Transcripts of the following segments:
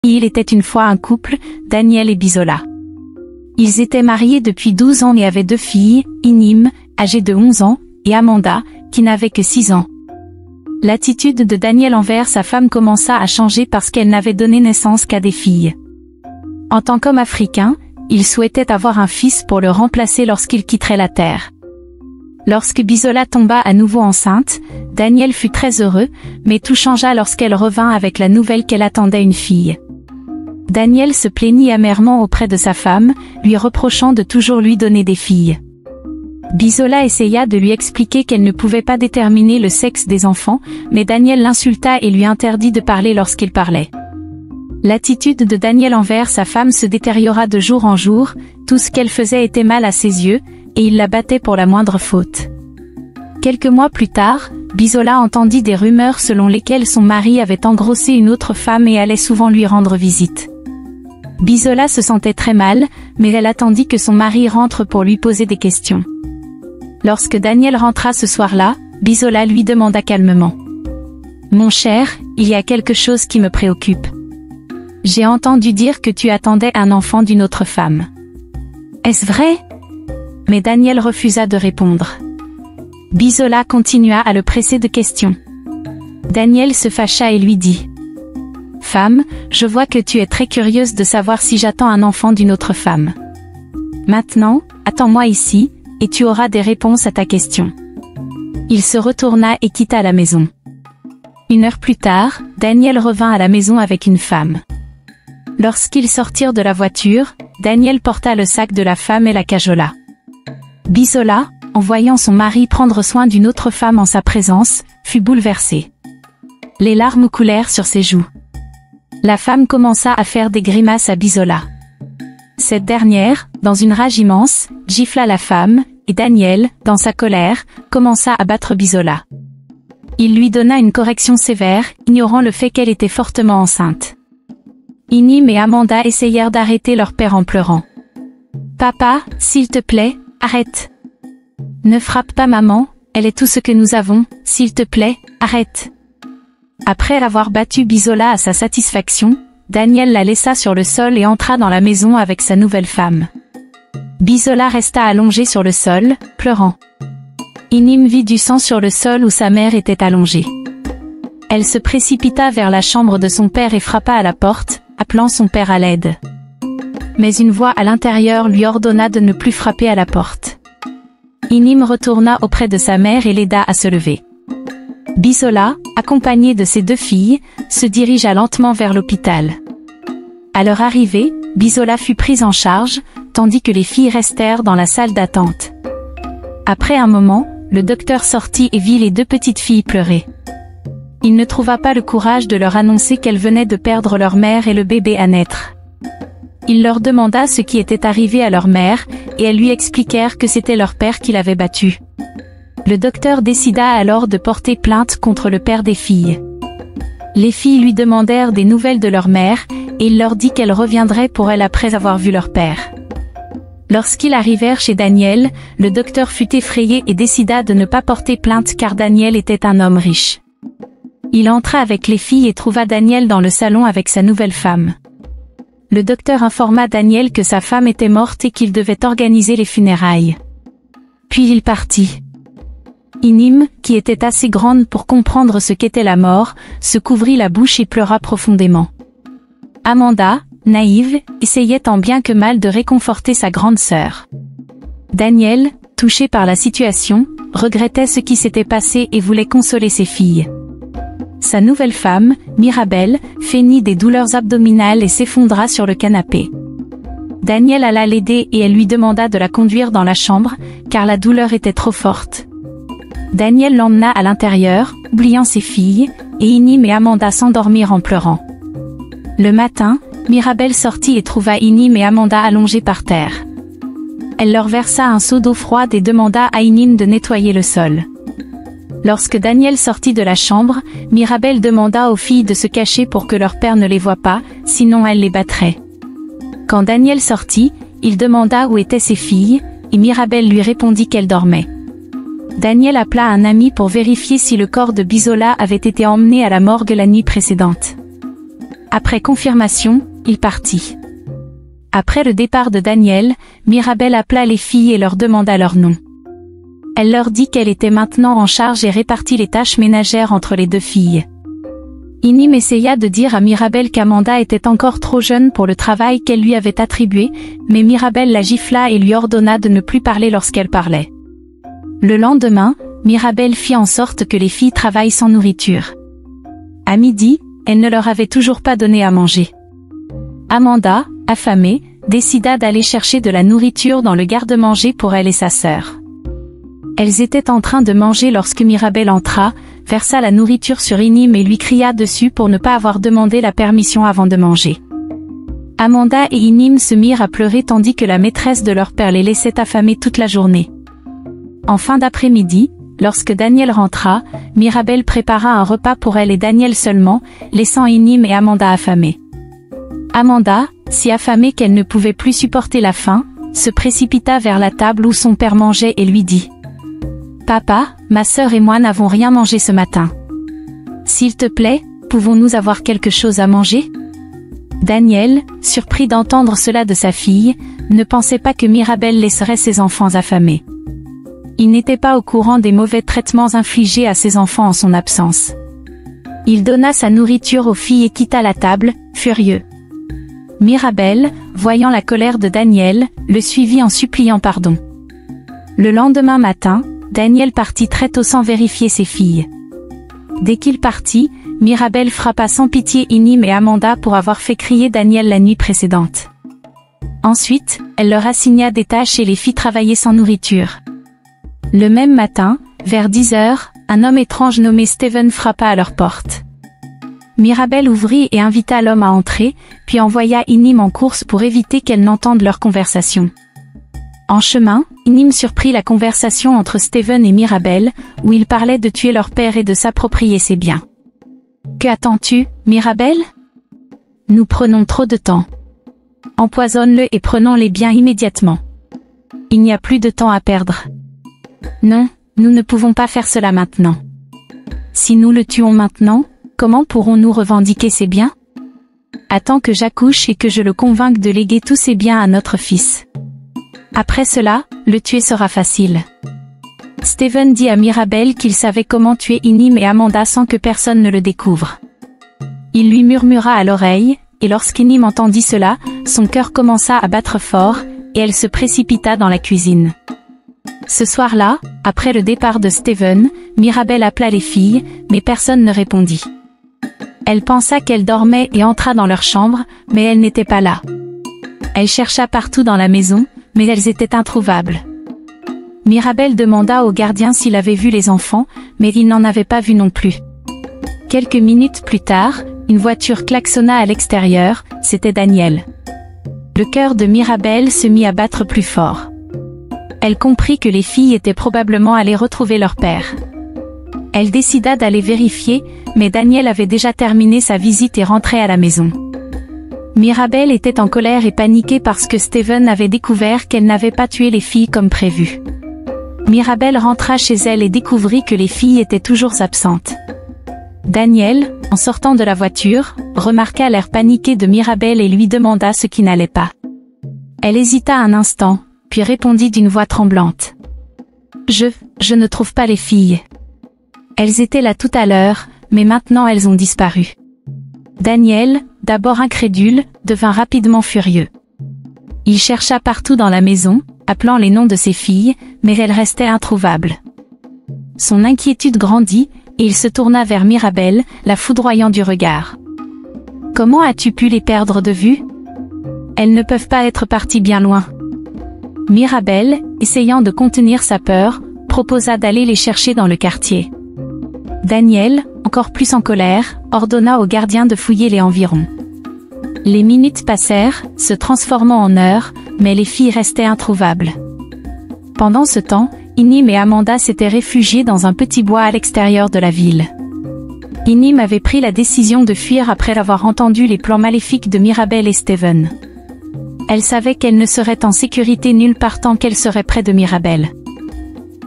Il était une fois un couple, Daniel et Bisola. Ils étaient mariés depuis 12 ans et avaient 2 filles, Inim, âgée de 11 ans, et Amanda, qui n'avait que 6 ans. L'attitude de Daniel envers sa femme commença à changer parce qu'elle n'avait donné naissance qu'à des filles. En tant qu'homme africain, il souhaitait avoir un fils pour le remplacer lorsqu'il quitterait la terre. Lorsque Bisola tomba à nouveau enceinte, Daniel fut très heureux, mais tout changea lorsqu'elle revint avec la nouvelle qu'elle attendait une fille. Daniel se plaignit amèrement auprès de sa femme, lui reprochant de toujours lui donner des filles. Bisola essaya de lui expliquer qu'elle ne pouvait pas déterminer le sexe des enfants, mais Daniel l'insulta et lui interdit de parler lorsqu'il parlait. L'attitude de Daniel envers sa femme se détériora de jour en jour, tout ce qu'elle faisait était mal à ses yeux, et il la battait pour la moindre faute. Quelques mois plus tard, Bisola entendit des rumeurs selon lesquelles son mari avait engrossé une autre femme et allait souvent lui rendre visite. Bisola se sentait très mal, mais elle attendit que son mari rentre pour lui poser des questions. Lorsque Daniel rentra ce soir-là, Bisola lui demanda calmement. « Mon cher, il y a quelque chose qui me préoccupe. J'ai entendu dire que tu attendais un enfant d'une autre femme. Est-ce vrai ?» Mais Daniel refusa de répondre. Bisola continua à le presser de questions. Daniel se fâcha et lui dit. « Femme, je vois que tu es très curieuse de savoir si j'attends un enfant d'une autre femme. Maintenant, attends-moi ici, et tu auras des réponses à ta question. » Il se retourna et quitta la maison. 1 heure plus tard, Daniel revint à la maison avec une femme. Lorsqu'ils sortirent de la voiture, Daniel porta le sac de la femme et la cajola. Bisola, en voyant son mari prendre soin d'une autre femme en sa présence, fut bouleversée. Les larmes coulèrent sur ses joues. La femme commença à faire des grimaces à Bisola. Cette dernière, dans une rage immense, gifla la femme, et Daniel, dans sa colère, commença à battre Bisola. Il lui donna une correction sévère, ignorant le fait qu'elle était fortement enceinte. Inim et Amanda essayèrent d'arrêter leur père en pleurant. « Papa, s'il te plaît, arrête. Ne frappe pas maman, elle est tout ce que nous avons, s'il te plaît, arrête. » Après avoir battu Bisola à sa satisfaction, Daniel la laissa sur le sol et entra dans la maison avec sa nouvelle femme. Bisola resta allongée sur le sol, pleurant. Inim vit du sang sur le sol où sa mère était allongée. Elle se précipita vers la chambre de son père et frappa à la porte, appelant son père à l'aide. Mais une voix à l'intérieur lui ordonna de ne plus frapper à la porte. Inim retourna auprès de sa mère et l'aida à se lever. Bisola, accompagnée de ses 2 filles, se dirigea lentement vers l'hôpital. À leur arrivée, Bisola fut prise en charge, tandis que les filles restèrent dans la salle d'attente. Après un moment, le docteur sortit et vit les 2 petites filles pleurer. Il ne trouva pas le courage de leur annoncer qu'elles venaient de perdre leur mère et le bébé à naître. Il leur demanda ce qui était arrivé à leur mère, et elles lui expliquèrent que c'était leur père qui l'avait battue. Le docteur décida alors de porter plainte contre le père des filles. Les filles lui demandèrent des nouvelles de leur mère, et il leur dit qu'elle reviendrait pour elles après avoir vu leur père. Lorsqu'ils arrivèrent chez Daniel, le docteur fut effrayé et décida de ne pas porter plainte car Daniel était un homme riche. Il entra avec les filles et trouva Daniel dans le salon avec sa nouvelle femme. Le docteur informa Daniel que sa femme était morte et qu'il devait organiser les funérailles. Puis il partit. Inim, qui était assez grande pour comprendre ce qu'était la mort, se couvrit la bouche et pleura profondément. Amanda, naïve, essayait tant bien que mal de réconforter sa grande sœur. Daniel, touché par la situation, regrettait ce qui s'était passé et voulait consoler ses filles. Sa nouvelle femme, Mirabel, feignit des douleurs abdominales et s'effondra sur le canapé. Daniel alla l'aider et elle lui demanda de la conduire dans la chambre, car la douleur était trop forte. Daniel l'emmena à l'intérieur, oubliant ses filles, et Inim et Amanda s'endormirent en pleurant. Le matin, Mirabel sortit et trouva Inim et Amanda allongés par terre. Elle leur versa un seau d'eau froide et demanda à Inim de nettoyer le sol. Lorsque Daniel sortit de la chambre, Mirabel demanda aux filles de se cacher pour que leur père ne les voie pas, sinon elle les battrait. Quand Daniel sortit, il demanda où étaient ses filles, et Mirabel lui répondit qu'elles dormaient. Daniel appela un ami pour vérifier si le corps de Bisola avait été emmené à la morgue la nuit précédente. Après confirmation, il partit. Après le départ de Daniel, Mirabel appela les filles et leur demanda leur nom. Elle leur dit qu'elle était maintenant en charge et répartit les tâches ménagères entre les deux filles. Inim essaya de dire à Mirabel qu'Amanda était encore trop jeune pour le travail qu'elle lui avait attribué, mais Mirabel la gifla et lui ordonna de ne plus parler lorsqu'elle parlait. Le lendemain, Mirabel fit en sorte que les filles travaillent sans nourriture. À midi, elle ne leur avait toujours pas donné à manger. Amanda, affamée, décida d'aller chercher de la nourriture dans le garde-manger pour elle et sa sœur. Elles étaient en train de manger lorsque Mirabel entra, versa la nourriture sur Inim et lui cria dessus pour ne pas avoir demandé la permission avant de manger. Amanda et Inim se mirent à pleurer tandis que la maîtresse de leur père les laissait affamés toute la journée. En fin d'après-midi, lorsque Daniel rentra, Mirabel prépara un repas pour elle et Daniel seulement, laissant Inim et Amanda affamés. Amanda, si affamée qu'elle ne pouvait plus supporter la faim, se précipita vers la table où son père mangeait et lui dit : « Papa, ma sœur et moi n'avons rien mangé ce matin. S'il te plaît, pouvons-nous avoir quelque chose à manger ?» Daniel, surpris d'entendre cela de sa fille, ne pensait pas que Mirabel laisserait ses enfants affamés. Il n'était pas au courant des mauvais traitements infligés à ses enfants en son absence. Il donna sa nourriture aux filles et quitta la table, furieux. Mirabel, voyant la colère de Daniel, le suivit en suppliant pardon. Le lendemain matin, Daniel partit très tôt sans vérifier ses filles. Dès qu'il partit, Mirabel frappa sans pitié Inim et Amanda pour avoir fait crier Daniel la nuit précédente. Ensuite, elle leur assigna des tâches et les fit travailler sans nourriture. Le même matin, vers 10 heures, un homme étrange nommé Steven frappa à leur porte. Mirabel ouvrit et invita l'homme à entrer, puis envoya Inim en course pour éviter qu'elle n'entende leur conversation. En chemin, Inim surprit la conversation entre Steven et Mirabel, où ils parlaient de tuer leur père et de s'approprier ses biens. « Que attends-tu, Mirabel ? Nous prenons trop de temps. Empoisonne-le et prenons les biens immédiatement. Il n'y a plus de temps à perdre. Non, nous ne pouvons pas faire cela maintenant. Si nous le tuons maintenant, comment pourrons-nous revendiquer ses biens ? Attends que j'accouche et que je le convainque de léguer tous ses biens à notre fils. Après cela, le tuer sera facile. » Steven dit à Mirabel qu'il savait comment tuer Inim et Amanda sans que personne ne le découvre. Il lui murmura à l'oreille, et lorsqu'Inim entendit cela, son cœur commença à battre fort, et elle se précipita dans la cuisine. Ce soir-là, après le départ de Steven, Mirabel appela les filles, mais personne ne répondit. Elle pensa qu'elles dormaient et entra dans leur chambre, mais elles n'étaient pas là. Elle chercha partout dans la maison, mais elles étaient introuvables. Mirabel demanda au gardien s'il avait vu les enfants, mais il n'en avait pas vu non plus. Quelques minutes plus tard, une voiture klaxonna à l'extérieur, c'était Daniel. Le cœur de Mirabel se mit à battre plus fort. Elle comprit que les filles étaient probablement allées retrouver leur père. Elle décida d'aller vérifier, mais Daniel avait déjà terminé sa visite et rentrait à la maison. Mirabel était en colère et paniquée parce que Steven avait découvert qu'elle n'avait pas tué les filles comme prévu. Mirabel rentra chez elle et découvrit que les filles étaient toujours absentes. Daniel, en sortant de la voiture, remarqua l'air paniqué de Mirabel et lui demanda ce qui n'allait pas. Elle hésita un instant, puis répondit d'une voix tremblante. Je ne trouve pas les filles. Elles étaient là tout à l'heure, mais maintenant elles ont disparu. » Daniel, d'abord incrédule, devint rapidement furieux. Il chercha partout dans la maison, appelant les noms de ses filles, mais elles restaient introuvables. Son inquiétude grandit, et il se tourna vers Mirabel, la foudroyant du regard. « Comment as-tu pu les perdre de vue ? Elles ne peuvent pas être parties bien loin. » Mirabel, essayant de contenir sa peur, proposa d'aller les chercher dans le quartier. Daniel, encore plus en colère, ordonna au gardien de fouiller les environs. Les minutes passèrent, se transformant en heures, mais les filles restaient introuvables. Pendant ce temps, Inim et Amanda s'étaient réfugiées dans un petit bois à l'extérieur de la ville. Inim avait pris la décision de fuir après avoir entendu les plans maléfiques de Mirabel et Steven. Elle savait qu'elle ne serait en sécurité nulle part tant qu'elle serait près de Mirabel.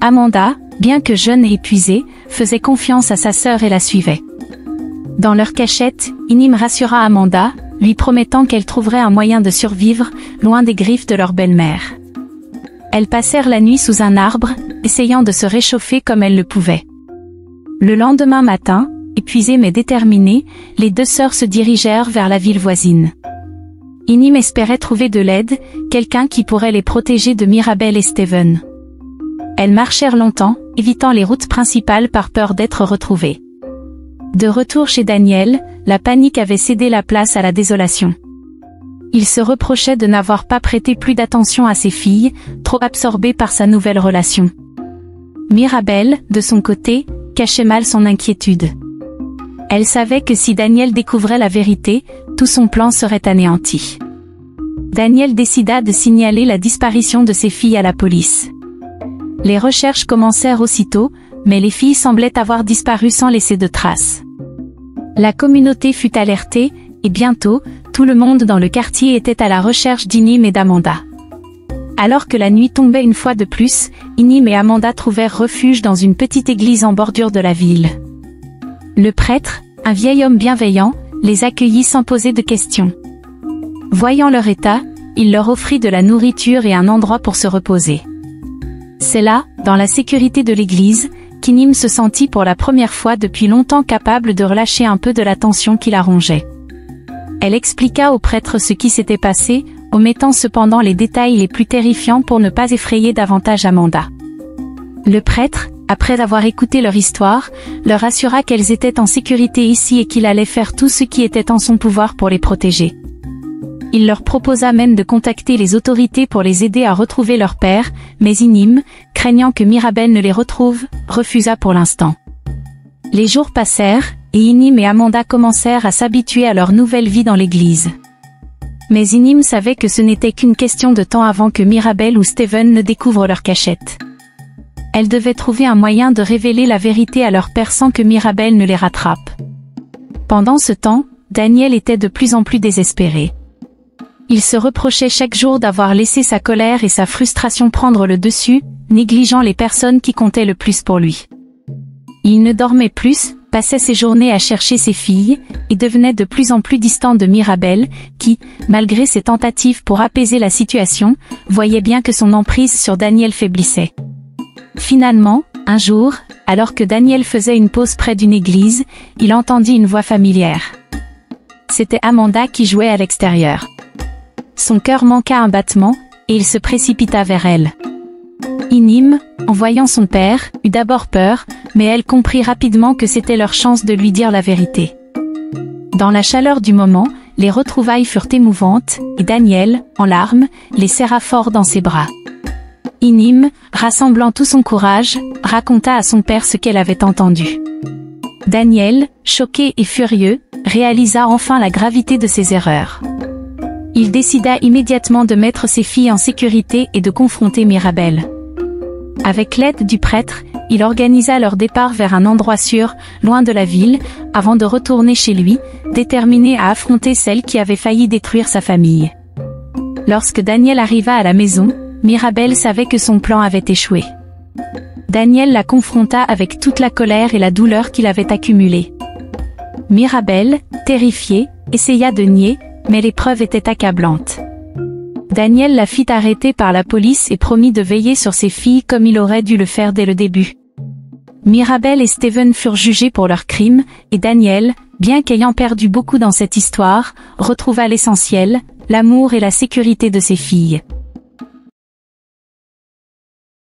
Amanda, bien que jeune et épuisée, faisait confiance à sa sœur et la suivait. Dans leur cachette, Inim rassura Amanda, lui promettant qu'elle trouverait un moyen de survivre, loin des griffes de leur belle-mère. Elles passèrent la nuit sous un arbre, essayant de se réchauffer comme elles le pouvaient. Le lendemain matin, épuisées mais déterminées, les deux sœurs se dirigèrent vers la ville voisine. Inim espérait trouver de l'aide, quelqu'un qui pourrait les protéger de Mirabel et Steven. Elles marchèrent longtemps, évitant les routes principales par peur d'être retrouvées. De retour chez Daniel, la panique avait cédé la place à la désolation. Il se reprochait de n'avoir pas prêté plus d'attention à ses filles, trop absorbées par sa nouvelle relation. Mirabel, de son côté, cachait mal son inquiétude. Elle savait que si Daniel découvrait la vérité, tout son plan serait anéanti. Daniel décida de signaler la disparition de ses filles à la police. Les recherches commencèrent aussitôt, mais les filles semblaient avoir disparu sans laisser de traces. La communauté fut alertée, et bientôt, tout le monde dans le quartier était à la recherche d'Inim et d'Amanda. Alors que la nuit tombait une fois de plus, Inim et Amanda trouvèrent refuge dans une petite église en bordure de la ville. Le prêtre, un vieil homme bienveillant, les accueillit sans poser de questions. Voyant leur état, il leur offrit de la nourriture et un endroit pour se reposer. C'est là, dans la sécurité de l'église, qu'Inim se sentit pour la première fois depuis longtemps capable de relâcher un peu de la tension qui la rongeait. Elle expliqua au prêtre ce qui s'était passé, omettant cependant les détails les plus terrifiants pour ne pas effrayer davantage Amanda. Le prêtre, après avoir écouté leur histoire, leur assura qu'elles étaient en sécurité ici et qu'il allait faire tout ce qui était en son pouvoir pour les protéger. Il leur proposa même de contacter les autorités pour les aider à retrouver leur père, mais Inim, craignant que Mirabel ne les retrouve, refusa pour l'instant. Les jours passèrent, et Inim et Amanda commencèrent à s'habituer à leur nouvelle vie dans l'église. Mais Inim savait que ce n'était qu'une question de temps avant que Mirabel ou Steven ne découvrent leur cachette. Elle devait trouver un moyen de révéler la vérité à leur père sans que Mirabel ne les rattrape. Pendant ce temps, Daniel était de plus en plus désespéré. Il se reprochait chaque jour d'avoir laissé sa colère et sa frustration prendre le dessus, négligeant les personnes qui comptaient le plus pour lui. Il ne dormait plus, passait ses journées à chercher ses filles, et devenait de plus en plus distant de Mirabel, qui, malgré ses tentatives pour apaiser la situation, voyait bien que son emprise sur Daniel faiblissait. Finalement, un jour, alors que Daniel faisait une pause près d'une église, il entendit une voix familière. C'était Amanda qui jouait à l'extérieur. Son cœur manqua un battement, et il se précipita vers elle. Inim, en voyant son père, eut d'abord peur, mais elle comprit rapidement que c'était leur chance de lui dire la vérité. Dans la chaleur du moment, les retrouvailles furent émouvantes, et Daniel, en larmes, les serra fort dans ses bras. Inim, rassemblant tout son courage, raconta à son père ce qu'elle avait entendu. Daniel, choqué et furieux, réalisa enfin la gravité de ses erreurs. Il décida immédiatement de mettre ses filles en sécurité et de confronter Mirabel. Avec l'aide du prêtre, il organisa leur départ vers un endroit sûr, loin de la ville, avant de retourner chez lui, déterminé à affronter celle qui avait failli détruire sa famille. Lorsque Daniel arriva à la maison, Mirabel savait que son plan avait échoué. Daniel la confronta avec toute la colère et la douleur qu'il avait accumulée. Mirabel, terrifiée, essaya de nier, mais les preuves étaient accablantes. Daniel la fit arrêter par la police et promit de veiller sur ses filles comme il aurait dû le faire dès le début. Mirabel et Steven furent jugés pour leurs crimes, et Daniel, bien qu'ayant perdu beaucoup dans cette histoire, retrouva l'essentiel, l'amour et la sécurité de ses filles.